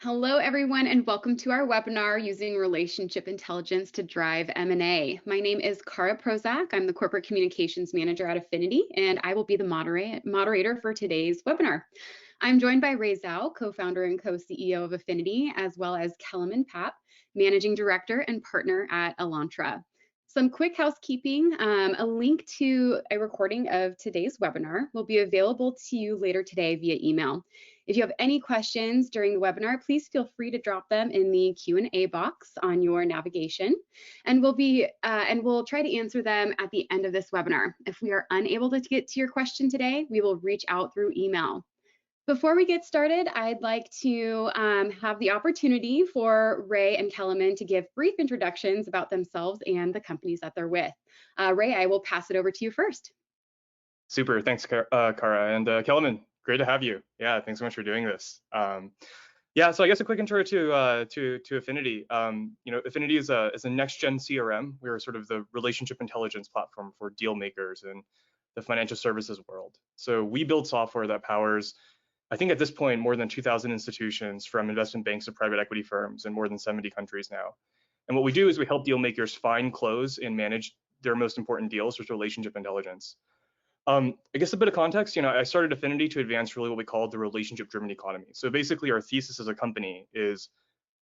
Hello, everyone, and welcome to our webinar, Using Relationship Intelligence to Drive M&A. My name is Kara Prozac. I'm the Corporate Communications Manager at Affinity, and I will be the moderator for today's webinar. I'm joined by Ray Zhou, co-founder and co-CEO of Affinity, as well as Kelemen Papp, Managing Director and Partner at Alantra. Some quick housekeeping. A link to a recording of today's webinar will be available to you later today via email. If you have any questions during the webinar, please feel free to drop them in the Q&A box on your navigation, and we'll try to answer them at the end of this webinar. If we are unable to get to your question today, we will reach out through email. Before we get started, I'd like to have the opportunity for Ray and Kelemen to give brief introductions about themselves and the companies that they're with. Ray, I will pass it over to you first. Super, thanks, Kara, and Kelemen, great to have you. Yeah, thanks so much for doing this. Yeah, so I guess a quick intro to Affinity. Affinity is a next-gen CRM. We're sort of the relationship intelligence platform for deal makers in the financial services world. So we build software that powers, I think at this point, more than 2,000 institutions, from investment banks to private equity firms in more than 70 countries now. And what we do is we help deal makers find, close, and manage their most important deals with relationship intelligence. I guess a bit of context, I started Affinity to advance really what we call the relationship-driven economy. So basically our thesis as a company is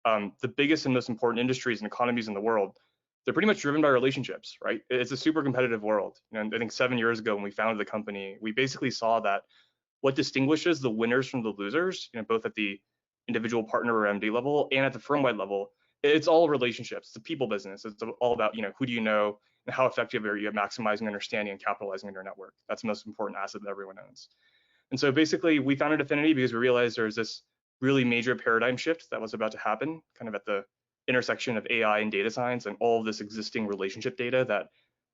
the biggest and most important industries and economies in the world, they're pretty much driven by relationships, right? It's a super competitive world. And I think 7 years ago when we founded the company, we basically saw that what distinguishes the winners from the losers, both at the individual partner or MD level and at the firm-wide level, it's all relationships. It's a people business. It's all about, who do you know and how effective are you at maximizing understanding and capitalizing on your network. That's the most important asset that everyone owns. And so basically we founded Affinity because we realized there's this really major paradigm shift that was about to happen kind of at the intersection of AI and data science and all of this existing relationship data that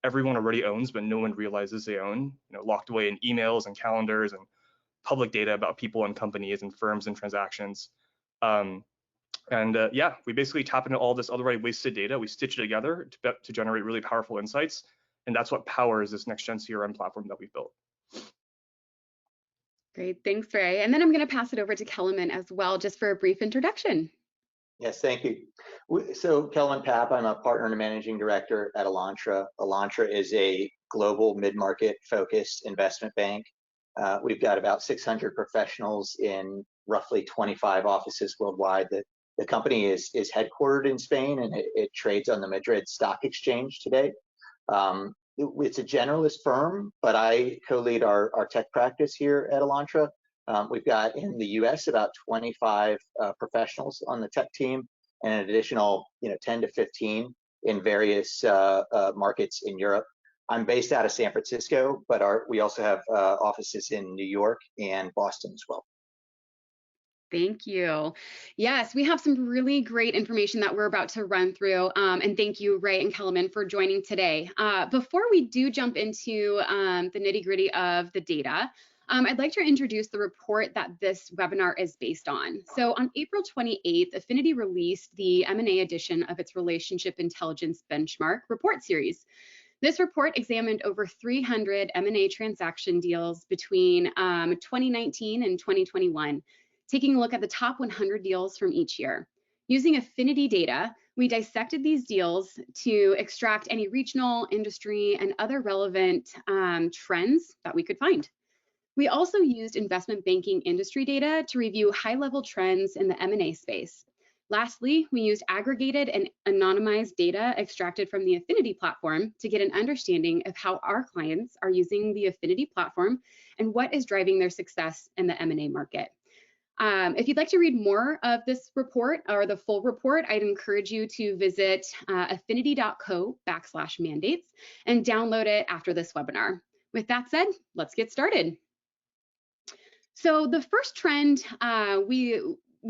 everyone already owns, but no one realizes they own, locked away in emails and calendars and public data about people and companies and firms and transactions. Yeah, we basically tap into all this otherwise wasted data. We stitch it together to generate really powerful insights. And that's what powers this next-gen CRM platform that we've built. Great, thanks, Ray. And then I'm going to pass it over to Kelemen as well, just for a brief introduction. Yes, thank you. So Kelemen Papp, I'm a partner and managing director at Alantra. Alantra is a global mid-market focused investment bank. We've got about 600 professionals in roughly 25 offices worldwide. The company is headquartered in Spain, and it trades on the Madrid Stock Exchange today. It's a generalist firm, but I co-lead our tech practice here at Alantra. We've got in the US about 25 professionals on the tech team, and an additional 10 to 15 in various markets in Europe. I'm based out of San Francisco, but we also have offices in New York and Boston as well. Thank you. Yes, we have some really great information that we're about to run through. And thank you, Ray and Kelemen, for joining today. Before we do jump into the nitty-gritty of the data, I'd like to introduce the report that this webinar is based on. So on April 28th, Affinity released the M&A edition of its Relationship Intelligence Benchmark report series. This report examined over 300 M&A transaction deals between 2019 and 2021. Taking a look at the top 100 deals from each year. Using Affinity data, we dissected these deals to extract any regional, industry, and other relevant trends that we could find. We also used investment banking industry data to review high-level trends in the M&A space. Lastly, we used aggregated and anonymized data extracted from the Affinity platform to get an understanding of how our clients are using the Affinity platform and what is driving their success in the M&A market. If you'd like to read more of this report or the full report, I'd encourage you to visit affinity.co/mandates and download it after this webinar. With that said, let's get started. So the first trend we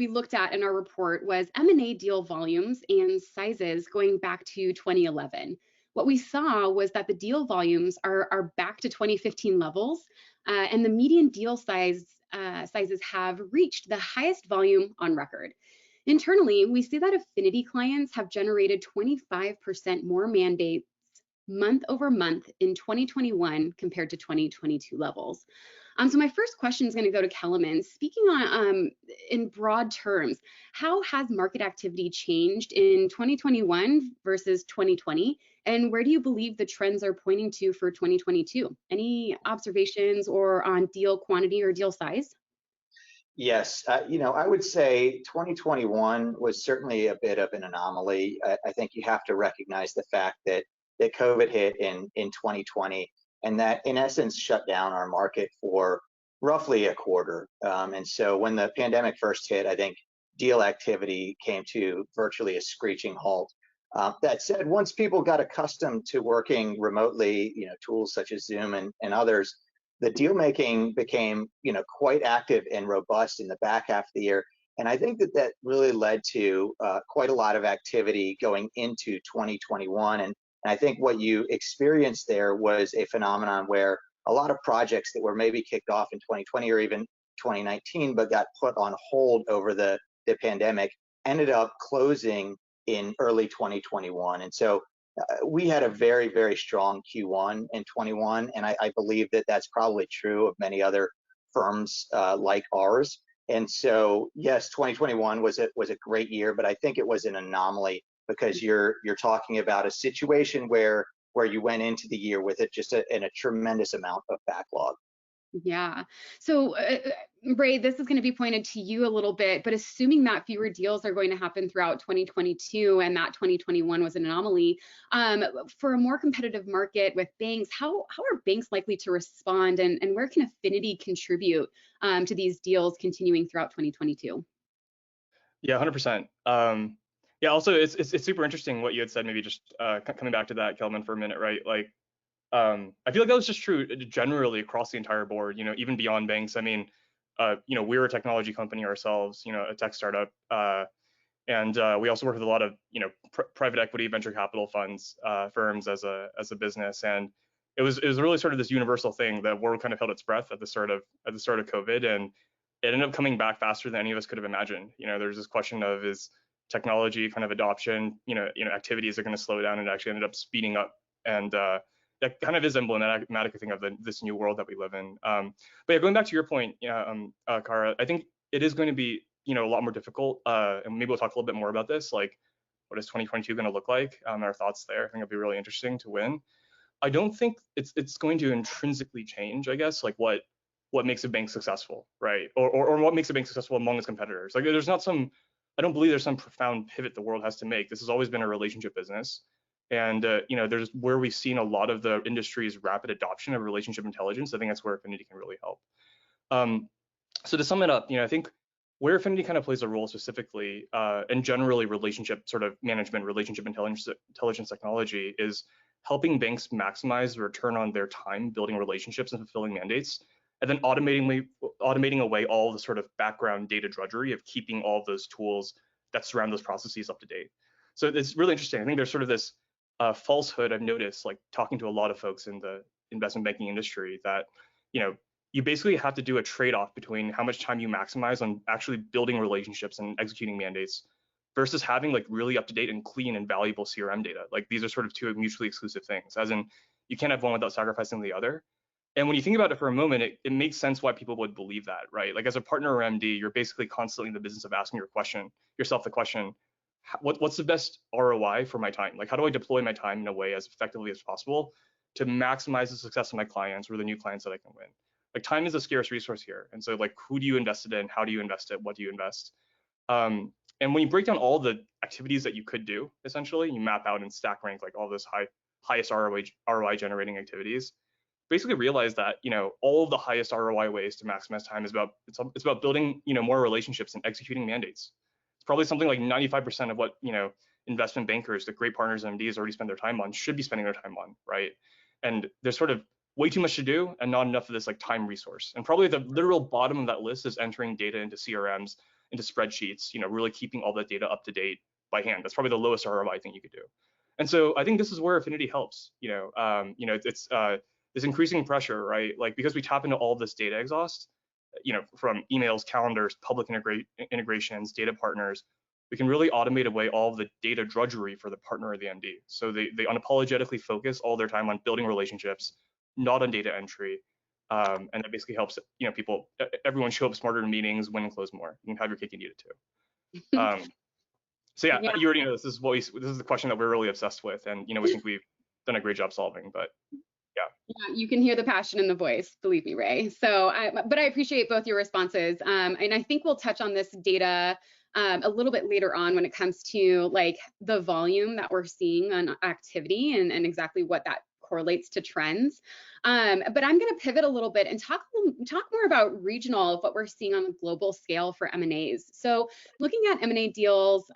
looked at in our report was M&A deal volumes and sizes going back to 2011. What we saw was that the deal volumes are back to 2015 levels, and the median deal sizes have reached the highest volume on record. Internally, we see that Affinity clients have generated 25% more mandates month over month in 2021 compared to 2022 levels. So my first question is going to go to Kelemen. Speaking on in broad terms, how has market activity changed in 2021 versus 2020? And where do you believe the trends are pointing to for 2022? Any observations or on deal quantity or deal size? Yes, I would say 2021 was certainly a bit of an anomaly. I think you have to recognize the fact that COVID hit in 2020, and that in essence shut down our market for roughly a quarter. And so when the pandemic first hit, I think deal activity came to virtually a screeching halt. That said, once people got accustomed to working remotely, tools such as Zoom and others, the deal making became quite active and robust in the back half of the year, and I think that really led to quite a lot of activity going into 2021. And I think what you experienced there was a phenomenon where a lot of projects that were maybe kicked off in 2020 or even 2019 but got put on hold over the pandemic ended up closing in early 2021. And so we had a very, very strong Q1 in 21, and I believe that that's probably true of many other firms like ours. And so, yes, 2021 was a great year, but I think it was an anomaly because you're talking about a situation where you went into the year with a tremendous amount of backlog. Yeah. So, Ray, this is going to be pointed to you a little bit, but assuming that fewer deals are going to happen throughout 2022 and that 2021 was an anomaly, for a more competitive market with banks, how are banks likely to respond, and where can Affinity contribute to these deals continuing throughout 2022? Yeah, 100%. Yeah, also it's super interesting what you had said. Maybe just coming back to that, Kelman, for a minute, right? Like, I feel like that was just true generally across the entire board. Even beyond banks. I mean, we're a technology company ourselves. A tech startup, and we also work with a lot of private equity, venture capital funds, firms as a business. And it was really sort of this universal thing. The world kind of held its breath at the start of COVID, and it ended up coming back faster than any of us could have imagined. There's this question of, is technology kind of adoption, activities are going to slow down, and it actually ended up speeding up. And that kind of is emblematic, I think, of this new world that we live in. But yeah, going back to your point, Kara, I think it is going to be a lot more difficult. And maybe we'll talk a little bit more about this, like what is 2022 going to look like? Our thoughts there. I think it'll be really interesting to win. I don't think it's going to intrinsically change, I guess, like what makes a bank successful, right? Or what makes a bank successful among its competitors. Like I don't believe there's some profound pivot the world has to make. This has always been a relationship business. And there's where we've seen a lot of the industry's rapid adoption of relationship intelligence. I think that's where Affinity can really help. So to sum it up, I think where Affinity kind of plays a role specifically, and generally relationship sort of management, relationship intelligence technology, is helping banks maximize the return on their time building relationships and fulfilling mandates, and then automating away all the sort of background data drudgery of keeping all of those tools that surround those processes up to date. So it's really interesting. I think there's sort of this falsehood I've noticed, like talking to a lot of folks in the investment banking industry, that you basically have to do a trade-off between how much time you maximize on actually building relationships and executing mandates versus having like really up-to-date and clean and valuable CRM data. Like these are sort of two mutually exclusive things, as in you can't have one without sacrificing the other. And when you think about it for a moment, it makes sense why people would believe that, right? Like as a partner or MD, you're basically constantly in the business of asking yourself the question, what's the best ROI for my time? Like how do I deploy my time in a way as effectively as possible to maximize the success of my clients or the new clients that I can win? Like time is a scarce resource here. And so like, who do you invest it in? How do you invest it? What do you invest? And when you break down all the activities that you could do, essentially, you map out and stack rank like all those highest ROI generating activities, basically realize that, all of the highest ROI ways to maximize time is it's about building, more relationships and executing mandates. It's probably something like 95% of what, investment bankers, the great partners and MDs already spend their time on, should be spending their time on, right? And there's sort of way too much to do and not enough of this like time resource. And probably the literal bottom of that list is entering data into CRMs, into spreadsheets, really keeping all that data up to date by hand. That's probably the lowest ROI thing you could do. And so I think this is where Affinity helps. It's this increasing pressure, right? Like because we tap into all this data exhaust, from emails, calendars, public integrations, data partners, we can really automate away all of the data drudgery for the partner or the MD. So they unapologetically focus all their time on building relationships, not on data entry. And that basically helps, people, everyone show up smarter in meetings, win and close more. You can have your cake and eat it too. So yeah, Yeah. you already know this is this is the question that we're really obsessed with, and we think we've done a great job solving. But yeah. Yeah, you can hear the passion in the voice, believe me, Ray. But I appreciate both your responses. And I think we'll touch on this data a little bit later on when it comes to like the volume that we're seeing on activity and exactly what that correlates to trends. But I'm going to pivot a little bit and talk more about regional of what we're seeing on a global scale for M&As. So looking at M&A deals,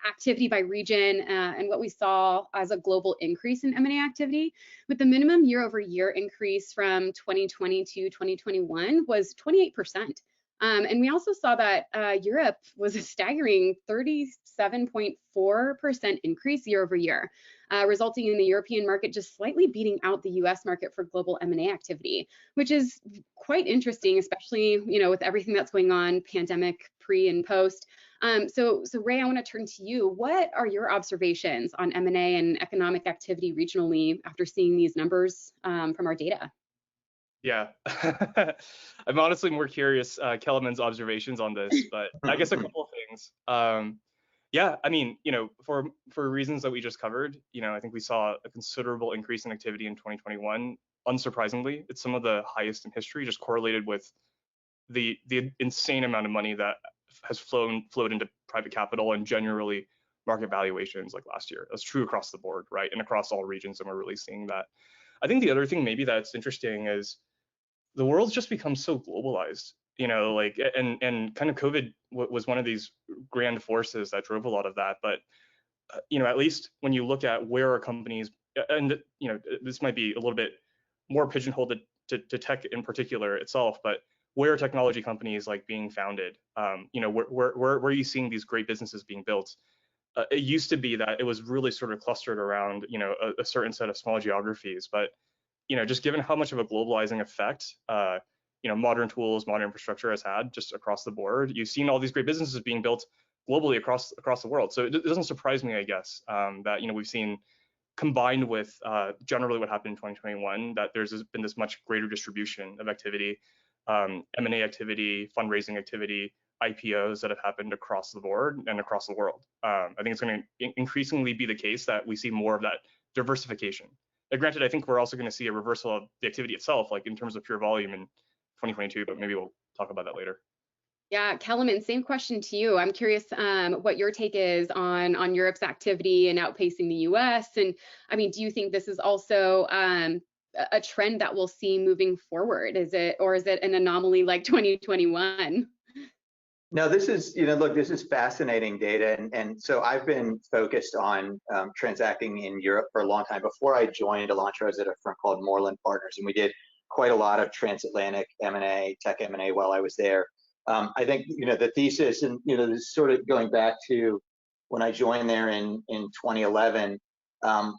activity by region, and what we saw as a global increase in M&A activity, with the minimum year-over-year increase from 2020 to 2021 was 28%. And we also saw that Europe was a staggering 37.4% increase year-over-year, resulting in the European market just slightly beating out the US market for global M&A activity, which is quite interesting, especially with everything that's going on, pandemic, pre and post. So Ray, I want to turn to you. What are your observations on M&A and economic activity regionally after seeing these numbers from our data? Yeah, I'm honestly more curious Kelemen's observations on this, but I guess a couple of things. Yeah, I mean, for reasons that we just covered, I think we saw a considerable increase in activity in 2021. Unsurprisingly, it's some of the highest in history, just correlated with the insane amount of money that has flowed into private capital and generally market valuations like last year. That's true across the board, right? And across all regions, and we're really seeing that. I think the other thing maybe that's interesting is the world's just become so globalized, like, and kind of COVID was one of these grand forces that drove a lot of that. But at least when you look at where are companies, and this might be a little bit more pigeonholed to tech in particular itself, but where are technology companies like being founded? Where are you seeing these great businesses being built? It used to be that it was really sort of clustered around a certain set of small geographies, but just given how much of a globalizing effect modern tools, modern infrastructure has had just across the board, you've seen all these great businesses being built globally across the world. So it doesn't surprise me, I guess, that we've seen, combined with generally what happened in 2021, that there's been this much greater distribution of activity, M&A activity, fundraising activity, IPOs that have happened across the board and across the world. I think it's going to increasingly be the case that we see more of that diversification. Now, granted, I think we're also going to see a reversal of the activity itself, like in terms of pure volume in 2022, but maybe we'll talk about that later. Yeah, Kelemen, same question to you. I'm curious what your take is on Europe's activity and outpacing the US. And I mean, do you think this is also a trend that we'll see moving forward? Is it an anomaly like 2021? No, this is, look, this is fascinating data. And so I've been focused on transacting in Europe for a long time. Before I joined Alantra, I was at a firm called Moreland Partners, and we did quite a lot of transatlantic M&A, tech M&A while I was there. I think, the thesis, and, this sort of going back to when I joined there in 2011,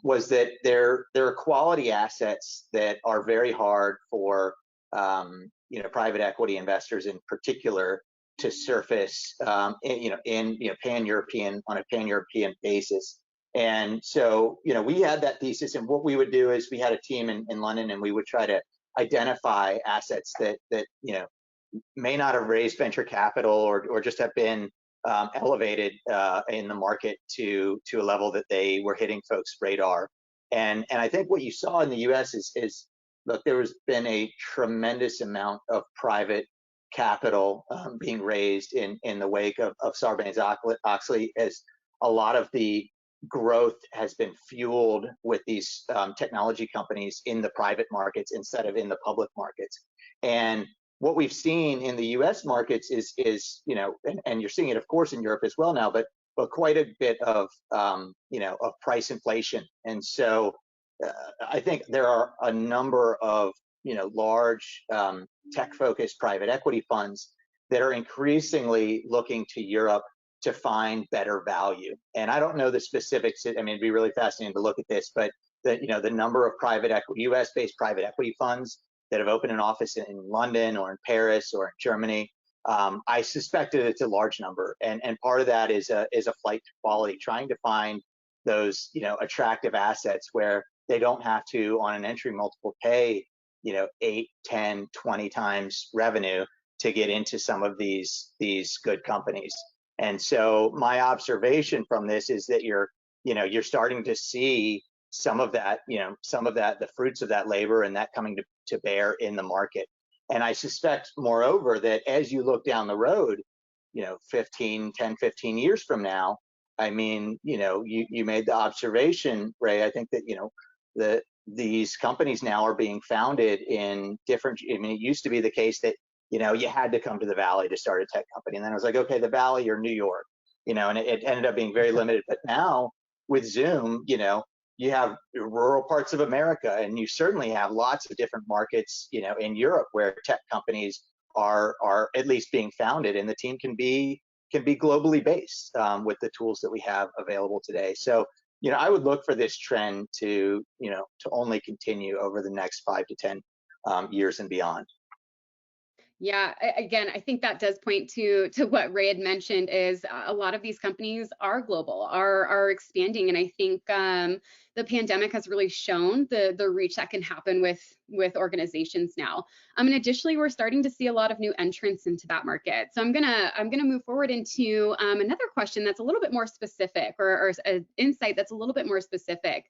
was that there are quality assets that are very hard for, private equity investors in particular to surface, pan-European, on a pan-European basis. And so, we had that thesis, and what we would do is we had a team in London, and we would try to identify assets that may not have raised venture capital or just have been elevated in the market to a level that they were hitting folks' radar. And I think what you saw in the U.S. is look, there has been a tremendous amount of private capital being raised in the wake of Sarbanes-Oxley, as a lot of the growth has been fueled with these technology companies in the private markets instead of in the public markets. And what we've seen in the U.S. markets is and you're seeing it, of course, in Europe as well now, but quite a bit of of price inflation. And so I think there are a number of large tech-focused private equity funds that are increasingly looking to Europe to find better value. And I don't know the specifics. I mean, it'd be really fascinating to look at this, but the number of private equity, US-based private equity funds that have opened an office in London or in Paris or in Germany, I suspect that it's a large number. And part of that is a flight to quality, trying to find those attractive assets where they don't have to, on an entry multiple, pay 8, 10, 20 times revenue to get into some of these good companies. And so my observation from this is that you're starting to see some of that, the fruits of that labor and that coming to bear in the market. And I suspect, moreover, that as you look down the road, 15 years from now, I mean, you made the observation, Ray. I think that these companies now are being founded in different. I mean, it used to be the case that you had to come to the Valley to start a tech company, and then it was like, okay, the Valley or New York, and it ended up being very limited. But now with Zoom, you have rural parts of America, and you certainly have lots of different markets, in Europe where tech companies are at least being founded, and the team can be globally based with the tools that we have available today. So, I would look for this trend to only continue over the next 5 to 10 years and beyond. Yeah, again, I think that does point to what Ray had mentioned is a lot of these companies are global, are expanding, and I think the pandemic has really shown the reach that can happen with organizations now. And additionally, we're starting to see a lot of new entrants into that market. So I'm gonna move forward into another question that's a little bit more specific, or an insight that's a little bit more specific.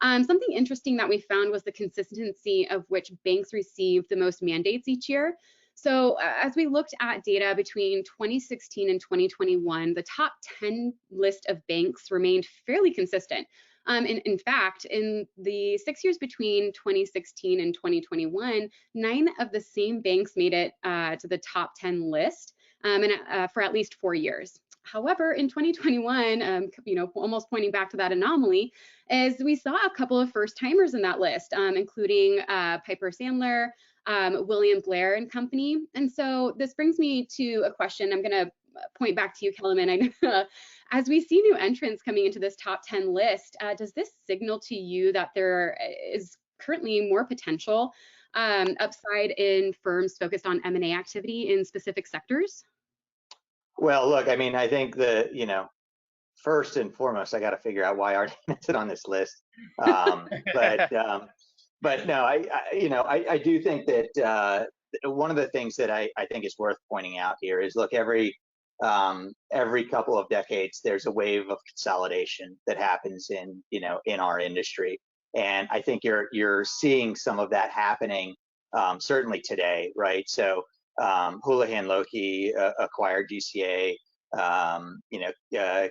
Something interesting that we found was the consistency of which banks receive the most mandates each year. So as we looked at data between 2016 and 2021, the top 10 list of banks remained fairly consistent. In fact, in the 6 years between 2016 and 2021, 9 of the same banks made it to the top 10 list, for at least 4 years. However, in 2021, almost pointing back to that anomaly, is we saw a couple of first timers in that list, including Piper Sandler, William Blair and Company. And so this brings me to a question. I'm going to point back to you, Kelemen. As we see new entrants coming into this top 10 list, does this signal to you that there is currently more potential upside in firms focused on M&A activity in specific sectors? Well, look, I mean, I think first and foremost, I got to figure out why aren't listed on this list. But no, I do think that one of the things that I think is worth pointing out here is, look, every couple of decades, there's a wave of consolidation that happens in our industry, and I think you're seeing some of that happening certainly today, right? So Houlihan Lokey acquired GCA.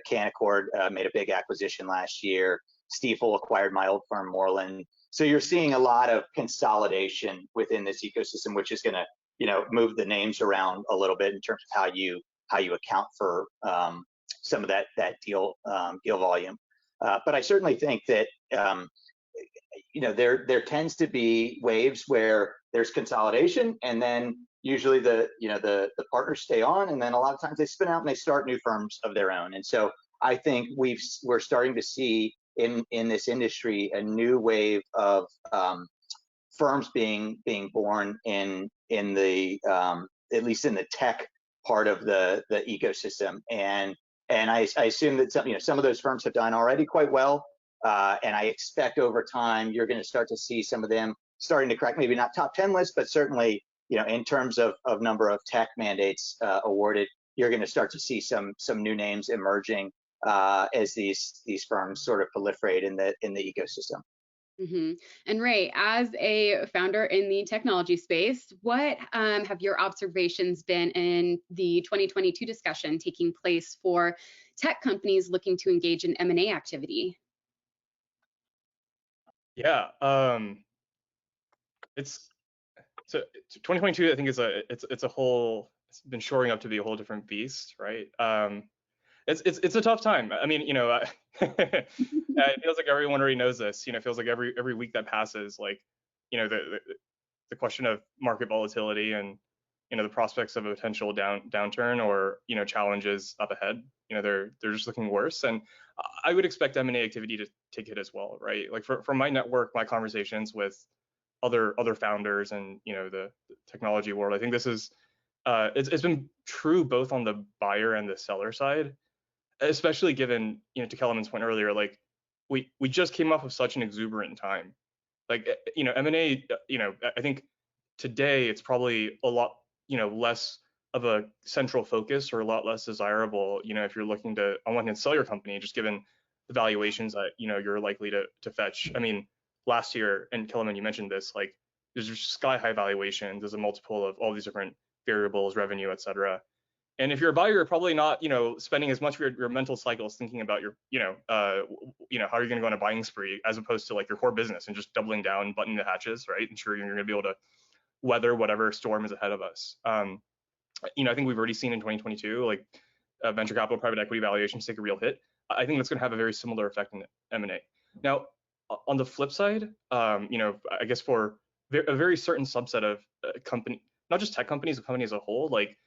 Canaccord made a big acquisition last year. Stifel acquired my old firm Moreland. So you're seeing a lot of consolidation within this ecosystem, which is going to, move the names around a little bit in terms of how you account for some of that deal volume. But I certainly think that there tends to be waves where there's consolidation, and then usually the partners stay on, and then a lot of times they spin out and they start new firms of their own. And so I think we're starting to see in this industry a new wave of firms being born in the at least in the tech part of the ecosystem, and I assume that some of those firms have done already quite well, and I expect over time you're going to start to see some of them starting to crack, maybe not top 10 lists, but certainly in terms of number of tech mandates awarded, you're going to start to see some new names emerging as these firms sort of proliferate in the ecosystem. Mm-hmm. And Ray, as a founder in the technology space, what have your observations been in the 2022 discussion taking place for tech companies looking to engage in M&A activity? Yeah, it's so 2022. I think it's a whole. It's been shoring up to be a whole different beast, right? It's a tough time. I mean, it feels like everyone already knows this. It feels like every week that passes, like, the question of market volatility and the prospects of a potential downturn or challenges up ahead. They're just looking worse, and I would expect M&A activity to take hit as well, right? Like from my network, my conversations with other founders and the technology world, I think this is it's been true both on the buyer and the seller side, especially given to Kelemen's point earlier, like we just came off of such an exuberant time Like, M&A, I think today it's probably a lot, less of a central focus, or a lot less desirable, if you're looking to, on one hand, sell your company, just given the valuations that, you're likely to fetch. I mean, last year, and Kelemen, you mentioned this, like, there's just sky high valuations. There's a multiple of all these different variables, revenue, et cetera. And if you're a buyer, you're probably not, spending as much of your mental cycles thinking about your, how you're going to go on a buying spree, as opposed to like your core business and just doubling down, buttoning the hatches, right? Ensuring you're going to be able to weather whatever storm is ahead of us. I think we've already seen in 2022, like, venture capital, private equity valuations take a real hit. I think that's going to have a very similar effect in M&A. Now, on the flip side, I guess for a very certain subset of company, not just tech companies, but companies as a whole, like,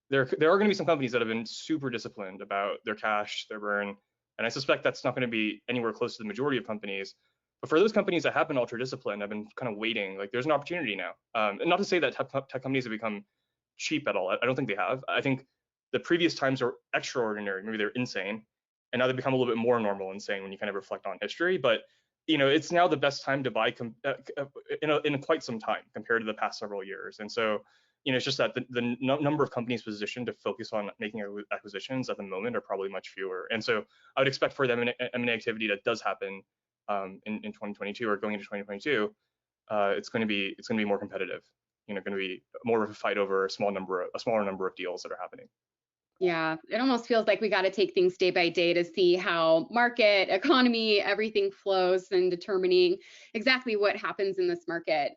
there are going to be some companies that have been super disciplined about their cash, their burn, and I suspect that's not going to be anywhere close to the majority of companies. But for those companies that have been ultra disciplined, have been kind of waiting, like, there's an opportunity now. And not to say that tech companies have become cheap at all. I don't think they have. I think the previous times are extraordinary. Maybe they're insane, and now they become a little bit more normal insane when you kind of reflect on history. But it's now the best time to buy in quite some time compared to the past several years. And so, it's just that the number of companies positioned to focus on making acquisitions at the moment are probably much fewer. And so I would expect for the M&A activity that does happen in 2022 or going into 2022, it's going to be more competitive. Going to be more of a fight over a smaller number of deals that are happening. Yeah, it almost feels like we got to take things day by day to see how market, economy, everything flows, and determining exactly what happens in this market.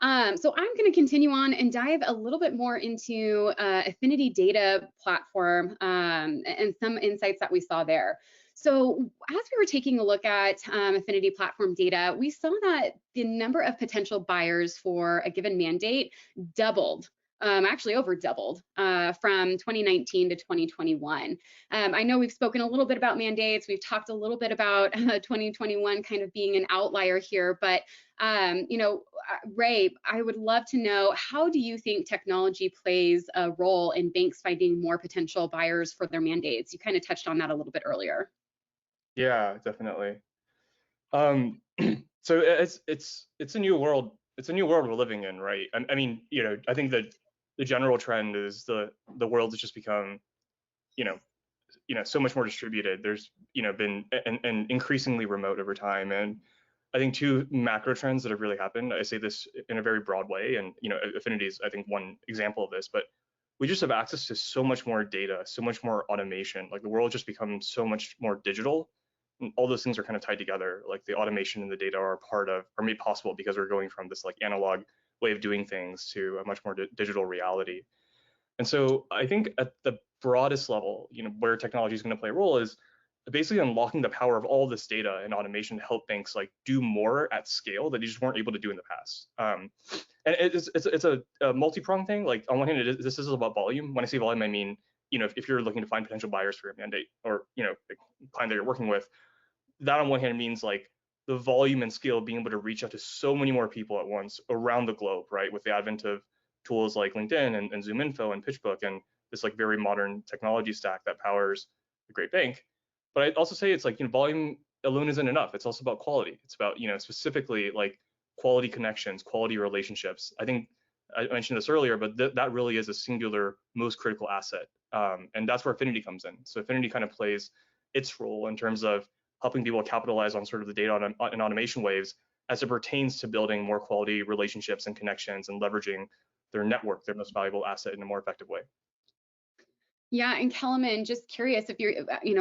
So I'm going to continue on and dive a little bit more into Affinity data platform and some insights that we saw there. So as we were taking a look at Affinity platform data, we saw that the number of potential buyers for a given mandate doubled. Actually over doubled from 2019 to 2021. I know we've spoken a little bit about mandates. We've talked a little bit about 2021 kind of being an outlier here, but Ray, I would love to know, how do you think technology plays a role in banks finding more potential buyers for their mandates? You kind of touched on that a little bit earlier. Yeah, definitely. So it's a new world. It's a new world we're living in, right? I mean, I think that the general trend is the world has just become, so much more distributed. There's, been and increasingly remote over time. And I think two macro trends that have really happened. I say this in a very broad way, and Affinity is, I think, one example of this. But we just have access to so much more data, so much more automation. Like, the world just becomes so much more digital. And all those things are kind of tied together. Like, the automation and the data are made possible because we're going from this like analog way of doing things to a much more digital reality. And so I think at the broadest level, where technology is going to play a role is basically unlocking the power of all this data and automation to help banks like do more at scale that they just weren't able to do in the past. And it's a multi-pronged thing. Like, on one hand, this is about volume. When I say volume, I mean, if you're looking to find potential buyers for your mandate, or the client that you're working with, that on one hand means like the volume and scale of being able to reach out to so many more people at once around the globe, right? With the advent of tools like LinkedIn and ZoomInfo and PitchBook and this like very modern technology stack that powers a great bank. But I'd also say it's like, volume alone isn't enough. It's also about quality. It's about, specifically like quality connections, quality relationships. I think I mentioned this earlier, but that really is a singular, most critical asset. And that's where Affinity comes in. So Affinity kind of plays its role in terms of helping people capitalize on sort of the data and automation waves as it pertains to building more quality relationships and connections and leveraging their network, their most valuable asset, in a more effective way. Yeah, and Kelemen, just curious if you're,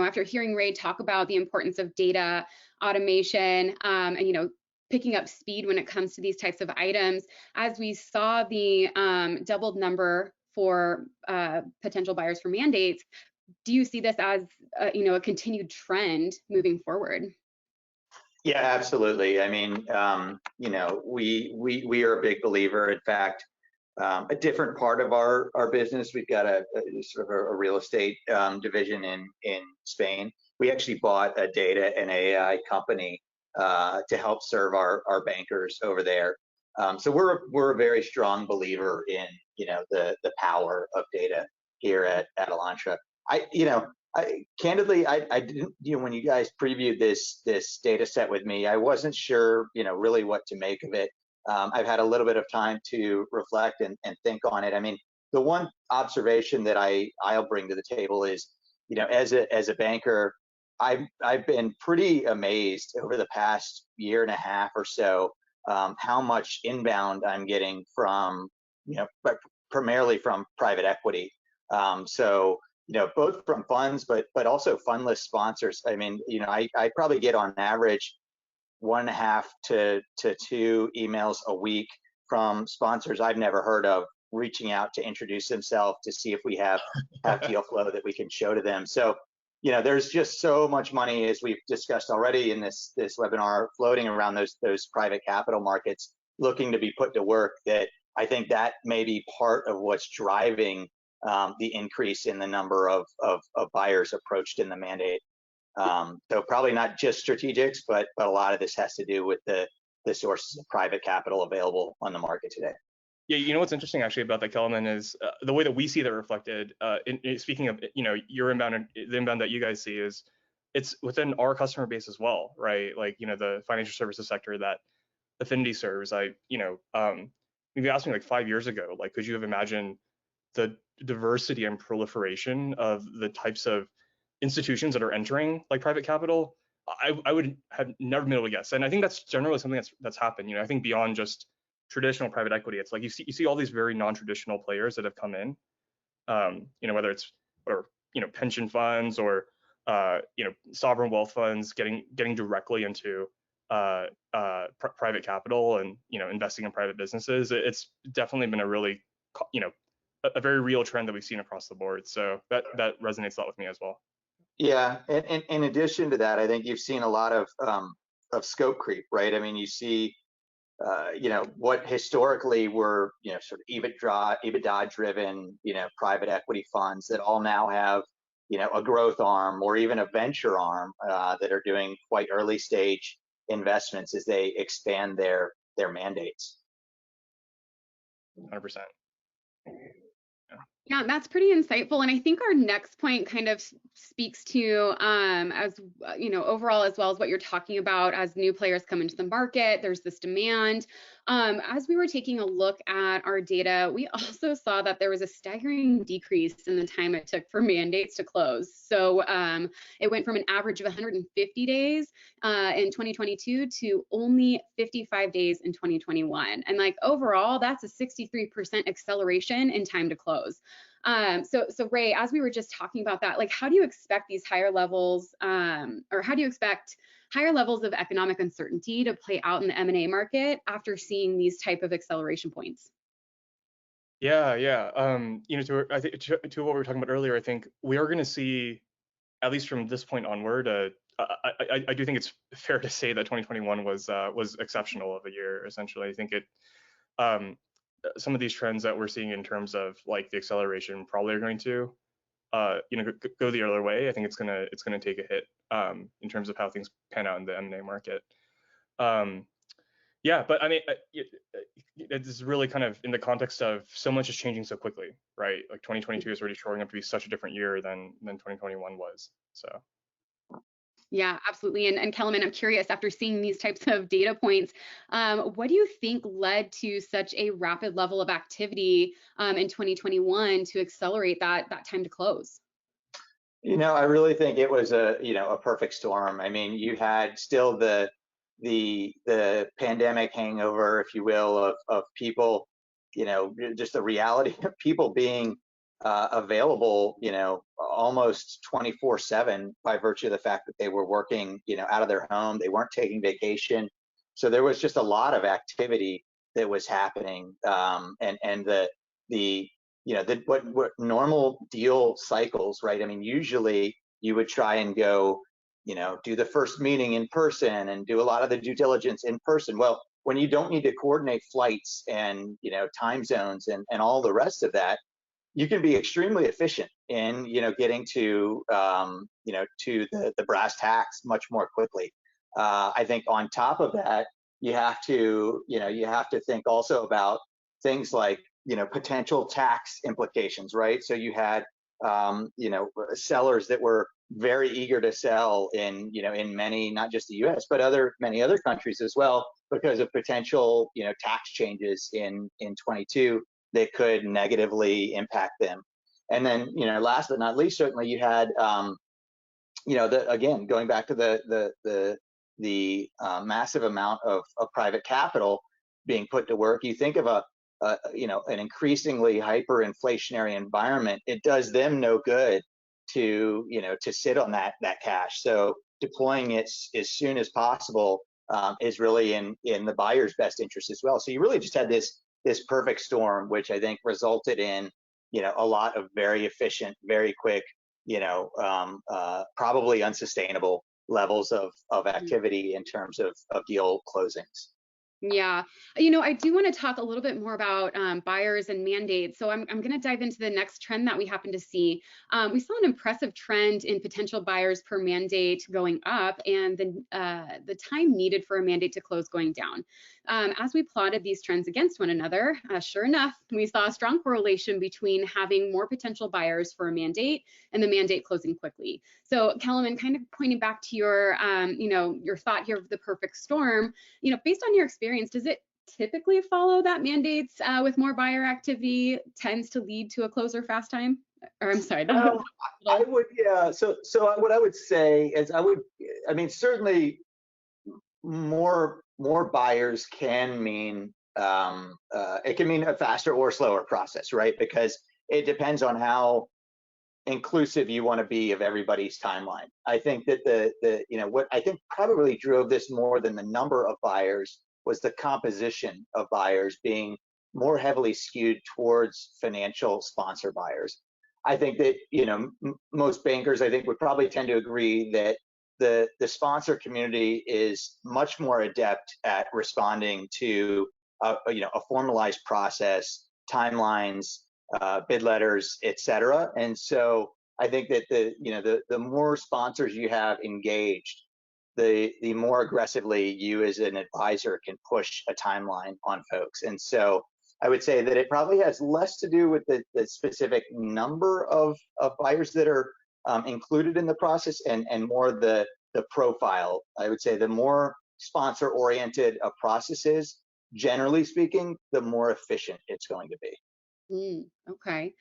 after hearing Ray talk about the importance of data automation and, picking up speed when it comes to these types of items, as we saw the doubled number for potential buyers for mandates, do you see this as, a continued trend moving forward? Yeah, absolutely. I mean, we are a big believer. In fact, a different part of our business, we've got a sort of a real estate division in Spain. We actually bought a data and AI company to help serve our bankers over there. So we're a very strong believer in the power of data here at Alantra. Candidly, I didn't, when you guys previewed this data set with me, I wasn't sure, really what to make of it. I've had a little bit of time to reflect and think on it. I mean, the one observation that I'll bring to the table is, as a banker, I've been pretty amazed over the past year and a half or so, how much inbound I'm getting from, primarily from private equity. So, both from funds, but also fundless sponsors. I mean, I probably get on average 1.5 to 2 emails a week from sponsors I've never heard of, reaching out to introduce themselves to see if we have deal flow that we can show to them. So, there's just so much money, as we've discussed already in this webinar, floating around those private capital markets, looking to be put to work, that I think that may be part of what's driving the increase in the number of buyers approached in the mandate. So probably not just strategics, but a lot of this has to do with the sources of private capital available on the market today. Yeah, what's interesting actually about that, Kelemen, is the way that we see that reflected. Speaking of, your inbound and the inbound that you guys see, is it's within our customer base as well, right? Like, the financial services sector that Affinity serves. If you asked me like 5 years ago, like, could you have imagined the diversity and proliferation of the types of institutions that are entering like private capital? I would have never been able to guess. And I think that's generally something that's happened. I think beyond just traditional private equity, it's like you see all these very non-traditional players that have come in, whether it's pension funds or sovereign wealth funds getting directly into private capital and investing in private businesses. It's definitely been a really a very real trend that we've seen across the board. So that resonates a lot with me as well. Yeah, and in addition to that, I think you've seen a lot of scope creep, right? I mean, you see, what historically were, sort of EBITDA driven, private equity funds that all now have, a growth arm or even a venture arm that are doing quite early stage investments as they expand their mandates. 100%. Yeah, that's pretty insightful. And I think our next point kind of speaks to, as overall, as well as what you're talking about, as new players come into the market, there's this demand. As we were taking a look at our data, we also saw that there was a staggering decrease in the time it took for mandates to close. So it went from an average of 150 days in 2022 to only 55 days in 2021. And like overall, that's a 63% acceleration in time to close. So Ray, as we were just talking about that, like, how do you expect these higher levels, or how do you expect higher levels of economic uncertainty to play out in the M&A market after seeing these type of acceleration points? Yeah. I think to what we were talking about earlier, I think we are going to see, at least from this point onward, I do think it's fair to say that 2021 was exceptional of a year. Essentially, I think it. Some of these trends that we're seeing in terms of like the acceleration probably are going to go the other way. I think it's gonna take a hit in terms of how things pan out in the M&A market. Yeah, but I mean, it's really kind of in the context of so much is changing so quickly, right? Like 2022 is already showing up to be such a different year than 2021 was. So. Yeah, absolutely. And Kelemen, I'm curious, after seeing these types of data points, what do you think led to such a rapid level of activity in 2021 to accelerate that time to close? I really think it was a perfect storm. I mean, you had still the pandemic hangover, if you will, of people, just the reality of people being available, almost 24/7 by virtue of the fact that they were working, out of their home. They weren't taking vacation, so there was just a lot of activity that was happening, and what normal deal cycles, right? I mean, usually you would try and go, do the first meeting in person and do a lot of the due diligence in person. Well, when you don't need to coordinate flights and time zones and all the rest of that, you can be extremely efficient in getting to to the brass tacks much more quickly. I think on top of that, you have to think also about things like potential tax implications, right? So you had sellers that were very eager to sell in, in many, not just the U.S., but many other countries as well, because of potential, tax changes in 22 that could negatively impact them. And then, last but not least, certainly you had, again, going back to the massive amount of private capital being put to work. You think of an increasingly hyperinflationary environment. It does them no good to sit on that cash. So deploying it as soon as possible is really in the buyer's best interest as well. So you really just had this perfect storm, which I think resulted in a lot of very efficient, very quick, probably unsustainable levels of activity in terms of deal closings. Yeah, I do want to talk a little bit more about buyers and mandates. So I'm going to dive into the next trend that we happen to see. We saw an impressive trend in potential buyers per mandate going up, and the time needed for a mandate to close going down. As we plotted these trends against one another, sure enough, we saw a strong correlation between having more potential buyers for a mandate and the mandate closing quickly. So Kelemen, kind of pointing back to your thought here of the perfect storm, based on your experience, does it typically follow that mandates with more buyer activity tends to lead to a closer fast time? Or I'm sorry. I would, yeah. So what I would say is certainly more buyers can mean it can mean a faster or slower process, right? Because it depends on how inclusive you want to be of everybody's timeline. I think that what I think probably drove this more than the number of buyers was the composition of buyers being more heavily skewed towards financial sponsor buyers. I think that most bankers, I think, would probably tend to agree that the sponsor community is much more adept at responding to a formalized process, timelines, bid letters, etc. And so I think that the more sponsors you have engaged, the more aggressively you as an advisor can push a timeline on folks. And so I would say that it probably has less to do with the specific number of buyers that are included in the process and more the profile. I would say the more sponsor oriented a process is, generally speaking, the more efficient it's going to be. Okay.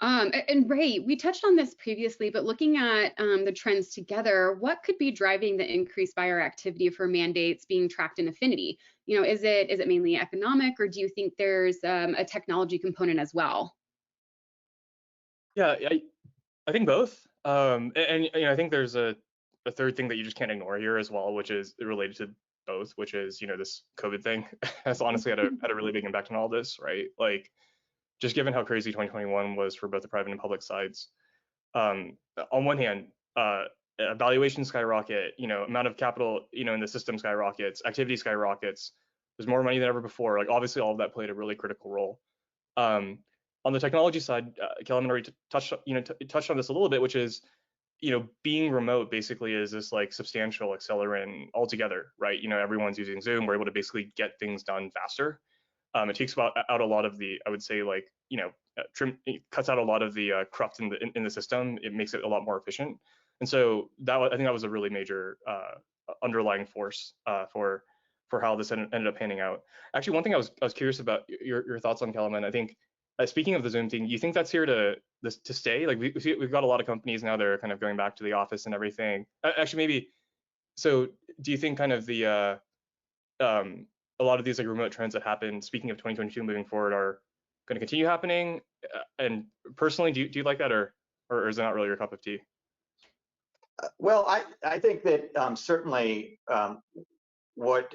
And Ray, we touched on this previously, but looking at the trends together, what could be driving the increased buyer activity for mandates being tracked in Affinity? Is it mainly economic, or do you think there's a technology component as well? Yeah, I think both. And I think there's a third thing that you just can't ignore here as well, which is related to both, which is this COVID thing has honestly had a really big impact on all this, right? Like, just given how crazy 2021 was for both the private and public sides. On one hand, valuations skyrocket, amount of capital, in the system skyrockets, activity skyrockets. There's more money than ever before. Like, obviously, all of that played a really critical role. On the technology side, Kelemen already touched on this a little bit, which is, being remote basically is this like substantial accelerant altogether, right? Everyone's using Zoom. We're able to basically get things done faster. It takes out a lot of the, I would say, like, it cuts out a lot of the corrupt in the system. It makes it a lot more efficient. And so I think that was a really major underlying force for how this ended up panning out. Actually, one thing I was curious about your thoughts on, Kelemen. I think, speaking of the Zoom thing, you think that's here to stay? Like, we've got a lot of companies now that are kind of going back to the office and everything. Actually, maybe. So, do you think kind of the a lot of these like remote trends that happen, speaking of 2022 moving forward, are going to continue happening? And personally, do you like that, or is it not really your cup of tea? Well, I think that certainly what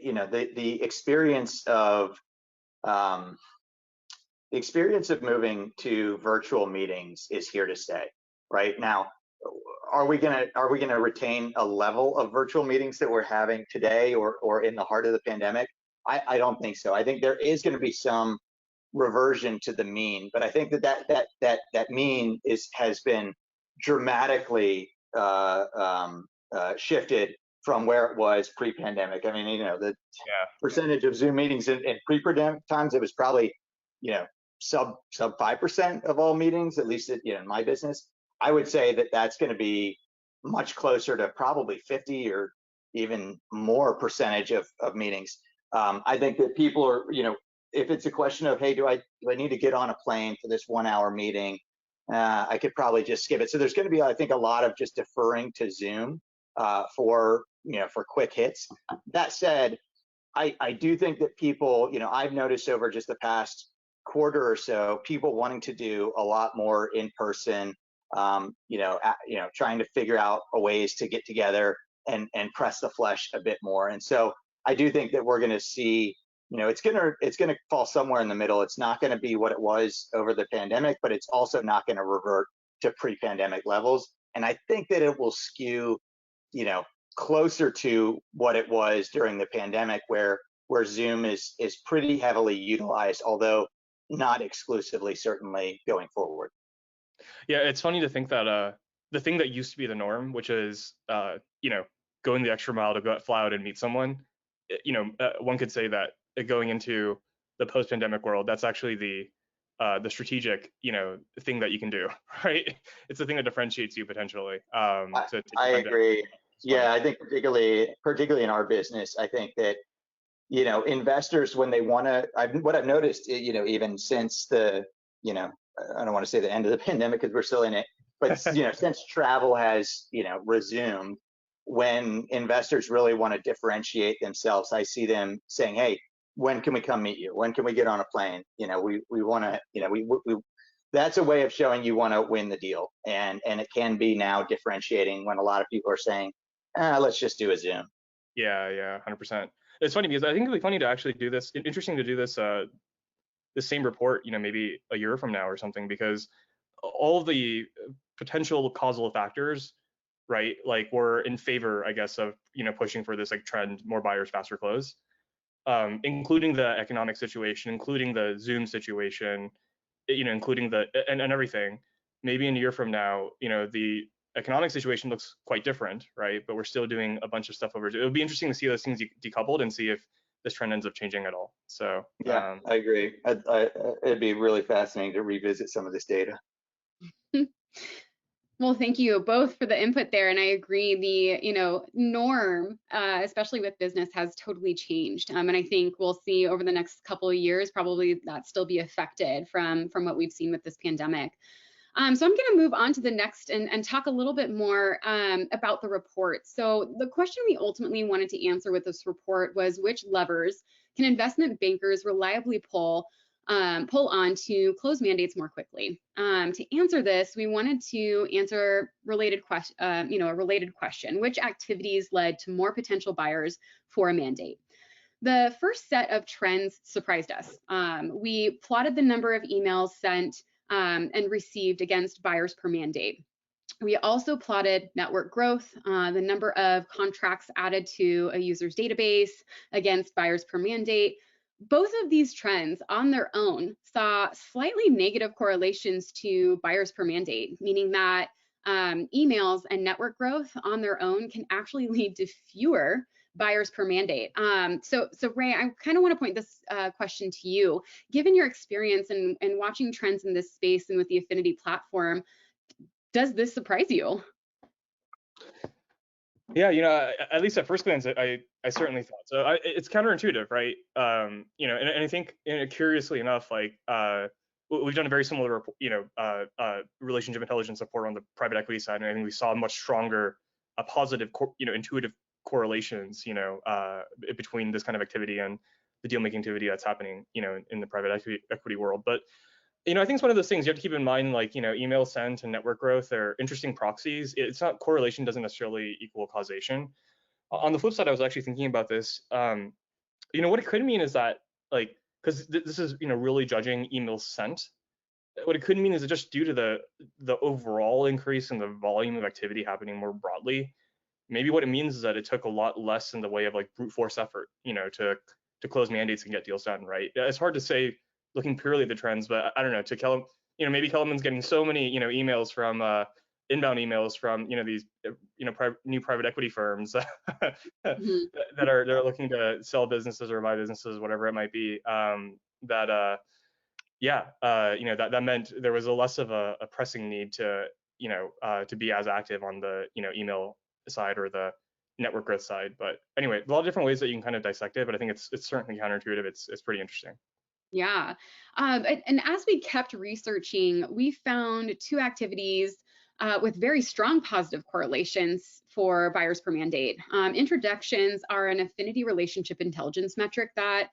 the experience of moving to virtual meetings is here to stay. Right now, are we gonna retain a level of virtual meetings that we're having today or in the heart of the pandemic? I don't think so. I think there is going to be some reversion to the mean, but I think that mean has been dramatically shifted from where it was pre-pandemic. I mean, the percentage of Zoom meetings in pre-pandemic times, it was probably sub 5% of all meetings, at least in my business. I would say that that's going to be much closer to probably 50 or even more percentage of meetings. I think that people are, if it's a question of, hey, do I need to get on a plane for this 1 hour meeting? I could probably just skip it. So there's going to be, I think, a lot of just deferring to Zoom for quick hits. That said, I do think that people, I've noticed over just the past quarter or so, people wanting to do a lot more in person, trying to figure out ways to get together and press the flesh a bit more. And so I do think that we're going to see, it's going to fall somewhere in the middle. It's not going to be what it was over the pandemic, but it's also not going to revert to pre-pandemic levels. And I think that it will skew, closer to what it was during the pandemic, where Zoom is pretty heavily utilized, although not exclusively, certainly going forward. Yeah, it's funny to think that the thing that used to be the norm, which is going the extra mile to fly out and meet someone, one could say that going into the post-pandemic world, that's actually the strategic thing that you can do, right? It's the thing that differentiates you potentially. I agree. Yeah, I think particularly in our business, I think that investors, when they want to, what I've noticed, even since the, I don't want to say the end of the pandemic because we're still in it, but since travel has resumed, when investors really want to differentiate themselves, I see them saying, hey, when can we come meet you? When can we get on a plane? We want to, that's a way of showing you want to win the deal. And it can be now differentiating when a lot of people are saying, let's just do a Zoom. Yeah, 100%. It's funny because I think it'd be funny to actually do this, interesting to do this, the same report, maybe a year from now or something, because all of the potential causal factors, right, like we're in favor, I guess, of, pushing for this like trend, more buyers, faster close, including the economic situation, including the Zoom situation, including and everything. Maybe in a year from now, the economic situation looks quite different, right? But we're still doing a bunch of stuff over. It would be interesting to see those things decoupled and see if this trend ends up changing at all. So yeah, I agree. It'd be really fascinating to revisit some of this data. Well, thank you both for the input there. And I agree, the norm, especially with business, has totally changed. And I think we'll see over the next couple of years, probably that still be affected from what we've seen with this pandemic. So I'm going to move on to the next and talk a little bit more about the report. So the question we ultimately wanted to answer with this report was, which levers can investment bankers reliably pull on to close mandates more quickly? To answer this, we wanted to answer a related question: which activities led to more potential buyers for a mandate? The first set of trends surprised us. We plotted the number of emails sent and received against buyers per mandate. We also plotted network growth, the number of contracts added to a user's database against buyers per mandate. Both of these trends on their own saw slightly negative correlations to buyers per mandate, meaning that emails and network growth on their own can actually lead to fewer buyers per mandate. So Ray, I kind of want to point this question to you. Given your experience in watching trends in this space and with the Affinity platform, does this surprise you? Yeah, at least at first glance, I certainly thought so. It's counterintuitive, right? And I think, curiously enough, like we've done a very similar, relationship intelligence report on the private equity side, and I think we saw much stronger, positive, intuitive correlations, between this kind of activity and the deal making activity that's happening, in the private equity world. But I think it's one of those things you have to keep in mind, like, email sent and network growth are interesting proxies. It's not, correlation doesn't necessarily equal causation. On the flip side, I was actually thinking about this. What it could mean is that, like, because this is, really judging emails sent. What it could mean is that just due to the overall increase in the volume of activity happening more broadly, maybe what it means is that it took a lot less in the way of like brute force effort, to close mandates and get deals done, right? It's hard to say looking purely at the trends, but I don't know, maybe Kelemen's getting so many, emails from inbound emails from, these, new private equity firms Mm-hmm. that are looking to sell businesses or buy businesses, whatever it might be, that yeah, that meant there was a less of a pressing need to, to be as active on the, email side or the network growth side. But anyway, a lot of different ways that you can kind of dissect it, but I think it's certainly counterintuitive. It's pretty interesting. Yeah. And as we kept researching, we found two activities with very strong positive correlations for buyers per mandate. Introductions are an affinity relationship intelligence metric that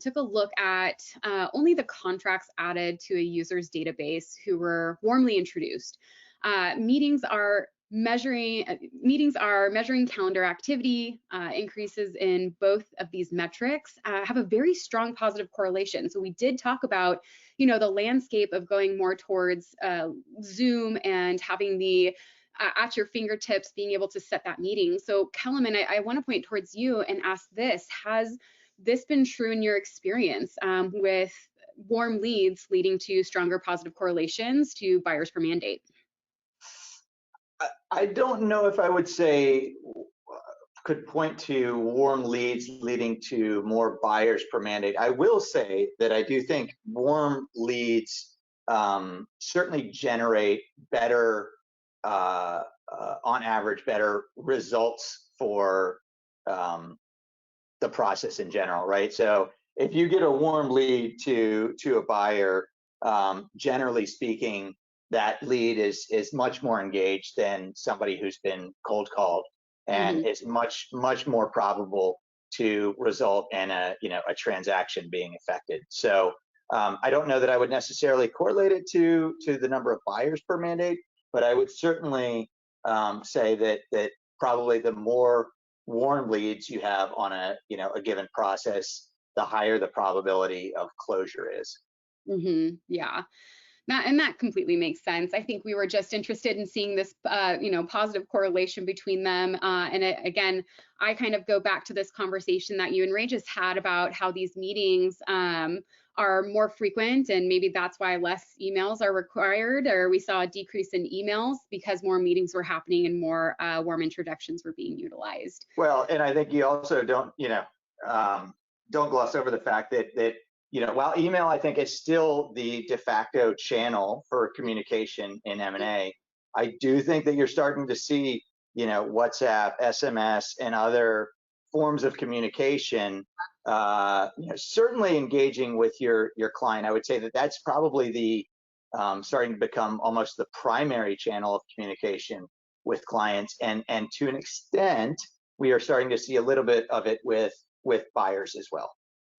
took a look at only the contracts added to a user's database who were warmly introduced. Meetings are measuring calendar activity. Increases in both of these metrics have a very strong positive correlation. So we did talk about, the landscape of going more towards Zoom and having the at your fingertips, being able to set that meeting. So Kelemen, I want to point towards you and ask this: has this been true in your experience with warm leads leading to stronger positive correlations to buyers per mandate? I don't know if I would say could point to warm leads leading to more buyers per mandate. I will say that I do think warm leads certainly generate better, on average, better results for the process in general, right? So if you get a warm lead to a buyer, generally speaking, that lead is much more engaged than somebody who's been cold called, and is much more probable to result in a transaction being effected. So I don't know that I would necessarily correlate it to the number of buyers per mandate, but I would certainly say that probably the more warm leads you have on a given process, the higher the probability of closure is. Yeah. That completely makes sense. I think we were just interested in seeing this, positive correlation between them. Again, I kind of go back to this conversation that you and Ray just had about how these meetings are more frequent, and maybe that's why less emails are required, or we saw a decrease in emails because more meetings were happening and more warm introductions were being utilized. Well, and I think you also don't gloss over the fact that while email, I think, is still the de facto channel for communication in M&A, I do think that you're starting to see, WhatsApp, SMS, and other forms of communication, certainly engaging with your client. I would say that that's probably the starting to become almost the primary channel of communication with clients, and to an extent, we are starting to see a little bit of it with buyers as well.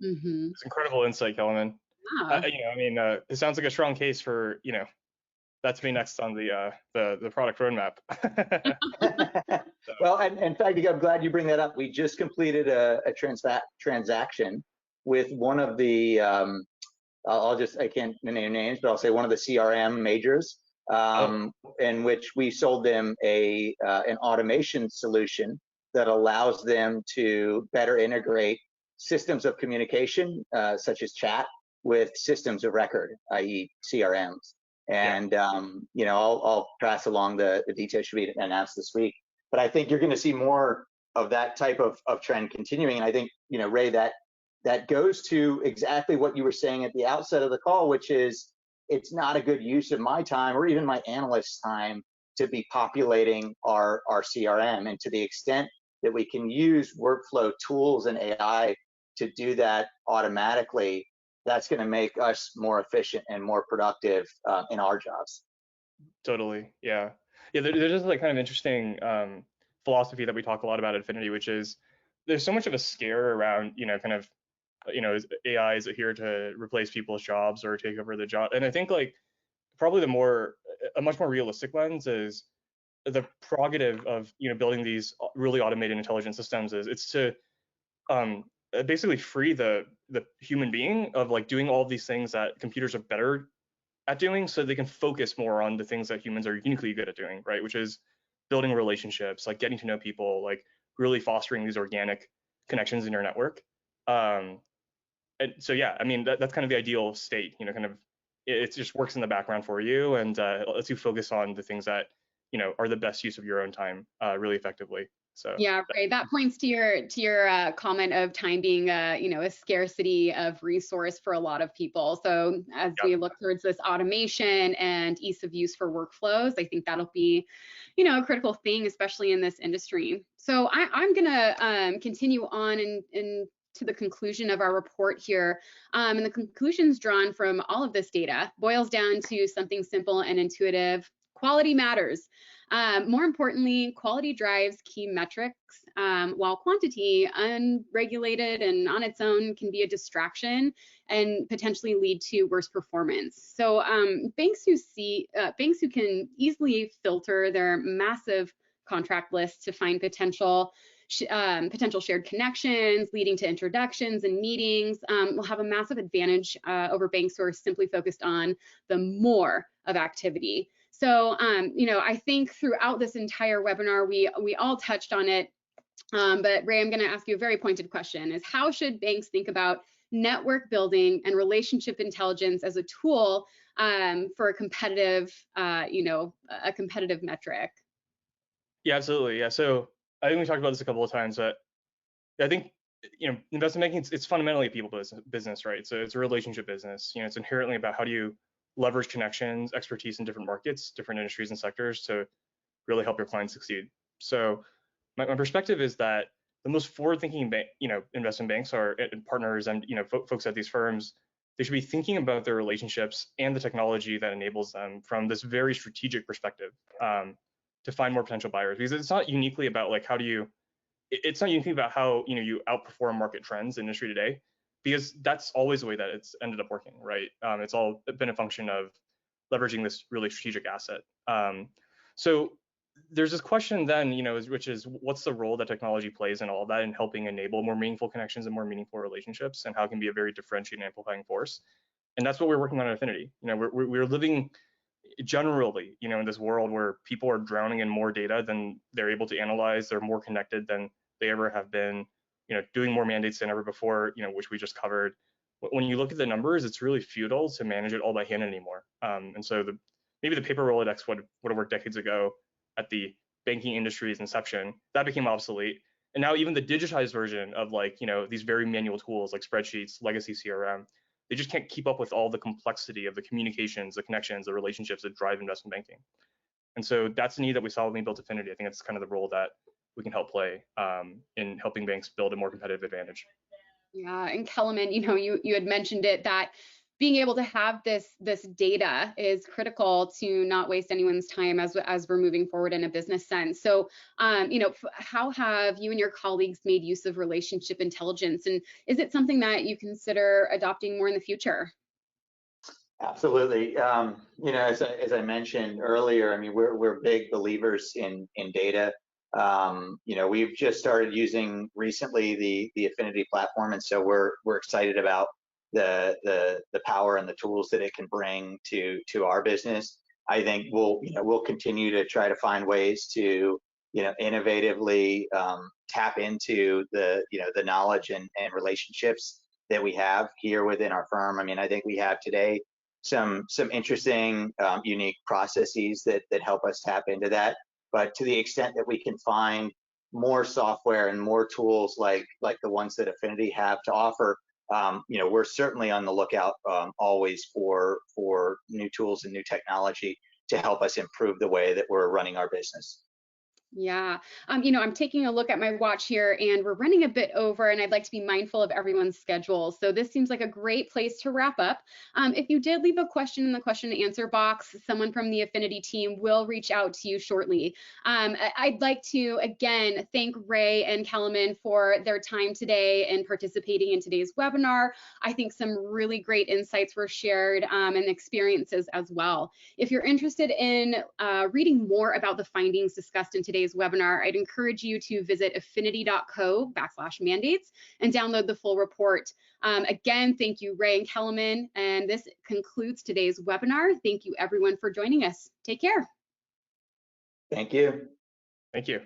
It's incredible insight, Kelemen. Yeah. It sounds like a strong case for, that to be next on the product roadmap. Well, and in fact, I'm glad you bring that up. We just completed a transaction with one of the, I can't name names, but I'll say one of the CRM majors, in which we sold them an automation solution that allows them to better integrate systems of communication, such as chat, with systems of record, i.e. CRMs. And I'll pass along the details should be announced this week. But I think you're going to see more of that type of trend continuing. And I think, Ray, that goes to exactly what you were saying at the outset of the call, which is it's not a good use of my time or even my analyst's time to be populating our CRM. And to the extent that we can use workflow tools and AI to do that automatically, that's going to make us more efficient and more productive in our jobs. Totally. Yeah. There's just like kind of interesting philosophy that we talk a lot about at Affinity, which is there's so much of a scare around, is AI, is it here to replace people's jobs or take over the job? And I think like probably a much more realistic lens is the prerogative of, building these really automated intelligent systems is it's to basically free the human being of like doing all of these things that computers are better at doing, so they can focus more on the things that humans are uniquely good at doing, right? Which is building relationships, like getting to know people, like really fostering these organic connections in your network. And so yeah, that's kind of the ideal state, kind of it just works in the background for you and lets you focus on the things that are the best use of your own time really effectively. So yeah, Ray, that points to your comment of time being a scarcity of resource for a lot of people. So as yeah, we look towards this automation and ease of use for workflows, I think that'll be, a critical thing, especially in this industry. So I'm gonna continue on and to the conclusion of our report here. And the conclusions drawn from all of this data boils down to something simple and intuitive. Quality matters. More importantly, quality drives key metrics, while quantity, unregulated and on its own, can be a distraction and potentially lead to worse performance. So banks who can easily filter their massive contract lists to find potential shared connections leading to introductions and meetings will have a massive advantage over banks who are simply focused on the more of activity. So, I think throughout this entire webinar, we all touched on it. But Ray, I'm going to ask you a very pointed question: is how should banks think about network building and relationship intelligence as a tool for a competitive, a competitive metric? yeah, absolutely. Yeah. So I think we talked about this a couple of times, but I think investment banking it's fundamentally a people business, right? So it's a relationship business. It's inherently about how do you leverage connections, expertise in different markets, different industries and sectors to really help your clients succeed. So my perspective is that the most forward-thinking investment banks are and partners and folks at these firms, they should be thinking about their relationships and the technology that enables them from this very strategic perspective to find more potential buyers, because it's not uniquely about like it's not uniquely about how you outperform market trends in industry today, because that's always the way that it's ended up working, right? It's all been a function of leveraging this really strategic asset. So there's this question then, which is what's the role that technology plays in all of that in helping enable more meaningful connections and more meaningful relationships, and how it can be a very differentiating amplifying force. And that's what we're working on at Affinity. We're living generally, in this world where people are drowning in more data than they're able to analyze. They're more connected than they ever have been, doing more mandates than ever before, which we just covered. When you look at the numbers, it's really futile to manage it all by hand anymore. And so maybe the paper Rolodex would have worked decades ago at the banking industry's inception. That became obsolete. And now even the digitized version of these very manual tools like spreadsheets, legacy CRM, they just can't keep up with all the complexity of the communications, the connections, the relationships that drive investment banking. And so that's the need that we saw when we built Affinity. I think that's kind of the role that we can help play in helping banks build a more competitive advantage. Yeah, and Kelemen, you had mentioned it, that being able to have this data is critical to not waste anyone's time as we're moving forward in a business sense. So, how have you and your colleagues made use of relationship intelligence, and is it something that you consider adopting more in the future? Absolutely. As I mentioned earlier, I mean, we're big believers in data. We've just started using recently the Affinity platform, and so we're excited about the power and the tools that it can bring to our business. I think we'll continue to try to find ways to innovatively tap into the knowledge and relationships that we have here within our firm. I mean, I think we have today some interesting unique processes that help us tap into that. But to the extent that we can find more software and more tools like the ones that Affinity have to offer, we're certainly on the lookout always for new tools and new technology to help us improve the way that we're running our business. Yeah, I'm taking a look at my watch here and we're running a bit over, and I'd like to be mindful of everyone's schedule. So this seems like a great place to wrap up. If you did leave a question in the question and answer box, someone from the Affinity team will reach out to you shortly. I'd like to again thank Ray and Kelemen for their time today and participating in today's webinar. I think some really great insights were shared and experiences as well. If you're interested in reading more about the findings discussed in today's webinar, I'd encourage you to visit affinity.co/mandates and download the full report. Again, thank you, Ray and Kelemen, and this concludes today's webinar. Thank you everyone for joining us. Take care. Thank you. Thank you.